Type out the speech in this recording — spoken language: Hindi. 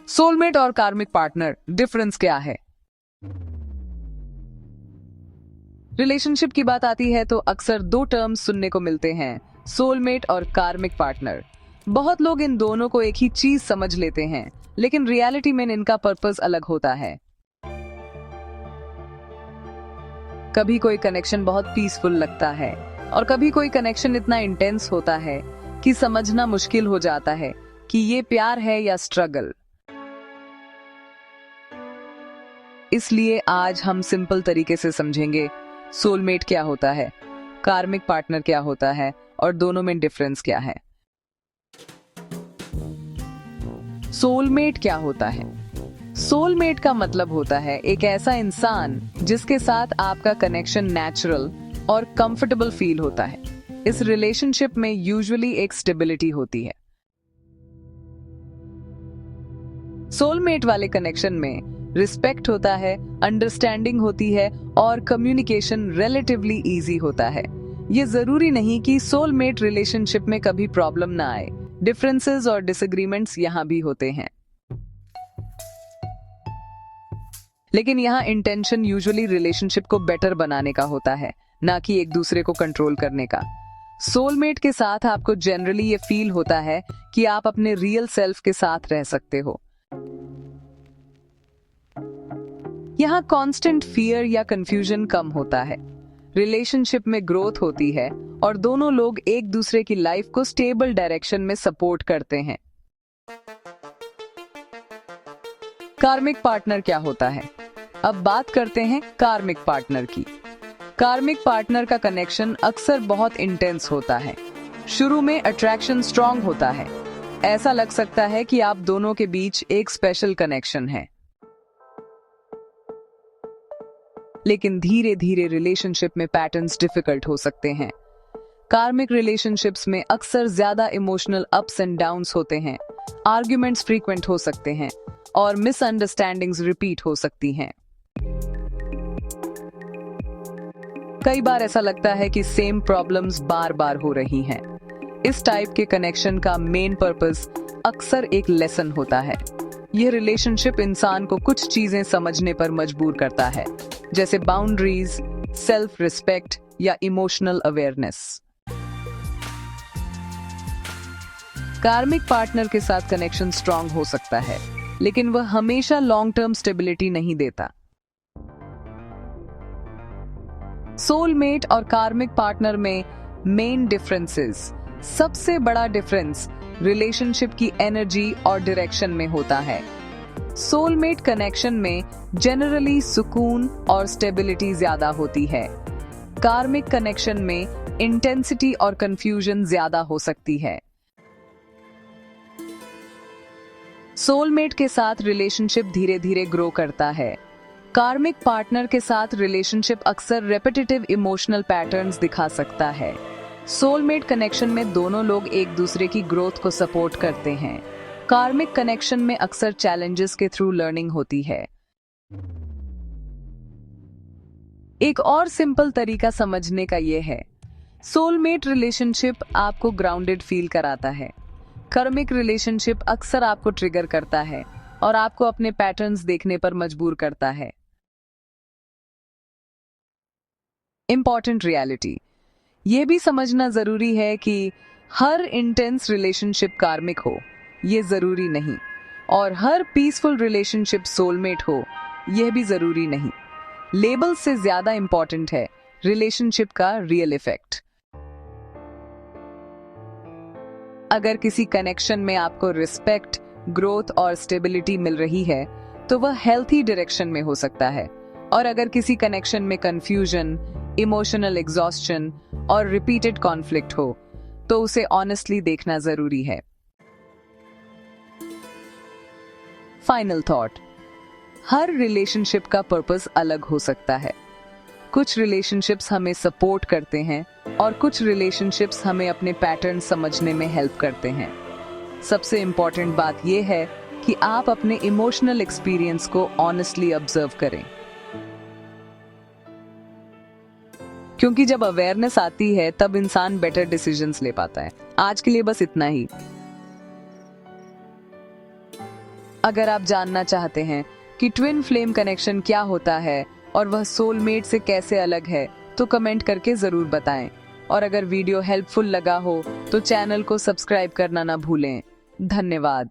सोलमेट और कार्मिक पार्टनर डिफरेंस क्या है? रिलेशनशिप की बात आती है तो अक्सर दो टर्म्स सुनने को मिलते हैं, सोलमेट और कार्मिक पार्टनर। बहुत लोग इन दोनों को एक ही चीज समझ लेते हैं, लेकिन रियलिटी में इनका पर्पस अलग होता है। कभी कोई कनेक्शन बहुत पीसफुल लगता है और कभी कोई कनेक्शन इतना इंटेंस होता है कि समझना मुश्किल हो जाता है कि ये प्यार है या स्ट्रगल। इसलिए आज हम सिंपल तरीके से समझेंगे सोलमेट क्या होता है, कार्मिक पार्टनर क्या होता है और दोनों में डिफरेंस क्या है। सोलमेट क्या होता है? सोलमेट का मतलब होता है एक ऐसा इंसान जिसके साथ आपका कनेक्शन नेचुरल और कंफर्टेबल फील होता है। इस रिलेशनशिप में यूजुअली एक स्टेबिलिटी होती है। सोलमेट वाले कनेक्शन में रिस्पेक्ट होता है, अंडरस्टैंडिंग होती है और कम्युनिकेशन रिलेटिवली इजी होता है। ये जरूरी नहीं कि सोलमेट रिलेशनशिप में कभी प्रॉब्लम ना आए। डिफरेंसेस और डिसएग्रीमेंट्स यहाँ भी होते हैं, लेकिन यहाँ इंटेंशन यूजुअली रिलेशनशिप को बेटर बनाने का होता है, ना कि एक दूसरे को कंट्रोल करने का। सोलमेट के साथ आपको जनरली ये फील होता है कि आप अपने रियल सेल्फ के साथ रह सकते हो। यहाँ कांस्टेंट फियर या कंफ्यूजन कम होता है। रिलेशनशिप में ग्रोथ होती है और दोनों लोग एक दूसरे की लाइफ को स्टेबल डायरेक्शन में सपोर्ट करते हैं। कार्मिक पार्टनर क्या होता है? अब बात करते हैं कार्मिक पार्टनर की। कार्मिक पार्टनर का कनेक्शन अक्सर बहुत इंटेंस होता है। शुरू में अट्रैक्शन स्ट्रांग होता है, ऐसा लग सकता है कि आप दोनों के बीच एक स्पेशल कनेक्शन है। लेकिन धीरे धीरे रिलेशनशिप में पैटर्न्स डिफिकल्ट हो सकते हैं। कार्मिक रिलेशनशिप्स में अक्सर ज्यादा इमोशनल अप्स एंड डाउन्स होते हैं, आर्ग्यूमेंट्स फ्रीक्वेंट हो सकते हैं और मिसअंडरस्टैंडिंग्स रिपीट हो सकती हैं। कई बार ऐसा लगता है कि सेम प्रॉब्लम्स बार बार हो रही हैं। इस टाइप के कनेक्शन का मेन पर्पस अक्सर एक लेसन होता है। यह रिलेशनशिप इंसान को कुछ चीजें समझने पर मजबूर करता है, जैसे बाउंड्रीज, सेल्फ रिस्पेक्ट या इमोशनल अवेयरनेस। कार्मिक पार्टनर के साथ कनेक्शन स्ट्रांग हो सकता है, लेकिन वह हमेशा लॉन्ग टर्म स्टेबिलिटी नहीं देता। सोलमेट और कार्मिक पार्टनर में मेन डिफरेंसेस। सबसे बड़ा डिफरेंस रिलेशनशिप की एनर्जी और डायरेक्शन में होता है। सोलमेट कनेक्शन में जनरली सुकून और स्टेबिलिटी ज्यादा होती है। कार्मिक कनेक्शन में इंटेंसिटी और कंफ्यूजन ज्यादा हो सकती है। सोलमेट के साथ रिलेशनशिप धीरे धीरे ग्रो करता है। कार्मिक पार्टनर के साथ रिलेशनशिप अक्सर रेपिटेटिव इमोशनल पैटर्न्स दिखा सकता है। सोलमेट कनेक्शन में दोनों लोग एक दूसरे की ग्रोथ को सपोर्ट करते हैं। कार्मिक कनेक्शन में अक्सर चैलेंजेस के थ्रू लर्निंग होती है। एक और सिंपल तरीका समझने का यह है, सोलमेट रिलेशनशिप आपको ग्राउंडेड फील कराता है। कार्मिक रिलेशनशिप अक्सर आपको ट्रिगर करता है और आपको अपने पैटर्न्स देखने पर मजबूर करता है। इंपॉर्टेंट रियलिटी, यह भी समझना जरूरी है कि हर इंटेंस रिलेशनशिप कार्मिक हो, ये जरूरी नहीं, और हर पीसफुल रिलेशनशिप सोलमेट हो, यह भी जरूरी नहीं। लेबल से ज्यादा इंपॉर्टेंट है रिलेशनशिप का रियल इफेक्ट। अगर किसी कनेक्शन में आपको रिस्पेक्ट, ग्रोथ और स्टेबिलिटी मिल रही है तो वह हेल्थी डायरेक्शन में हो सकता है, और अगर किसी कनेक्शन में कंफ्यूजन, इमोशनल एग्जॉस्शन और रिपीटेड कॉन्फ्लिक्ट हो तो उसे ऑनेस्टली देखना जरूरी है। फाइनल थॉट, हर रिलेशनशिप का पर्पस अलग हो सकता है। कुछ रिलेशनशिप्स हमें सपोर्ट करते हैं और कुछ रिलेशनशिप्स हमें अपने पैटर्न समझने में हेल्प करते हैं। सबसे इंपॉर्टेंट बात यह है कि आप अपने इमोशनल एक्सपीरियंस को ऑनेस्टली ऑब्जर्व करें, क्योंकि जब अवेयरनेस आती है तब इंसान बेटर डिसीजंस ले पाता है। आज के लिए बस इतना ही। अगर आप जानना चाहते हैं कि ट्विन फ्लेम कनेक्शन क्या होता है और वह सोलमेट से कैसे अलग है, तो कमेंट करके जरूर बताएं। और अगर वीडियो हेल्पफुल लगा हो तो चैनल को सब्सक्राइब करना ना भूलें। धन्यवाद।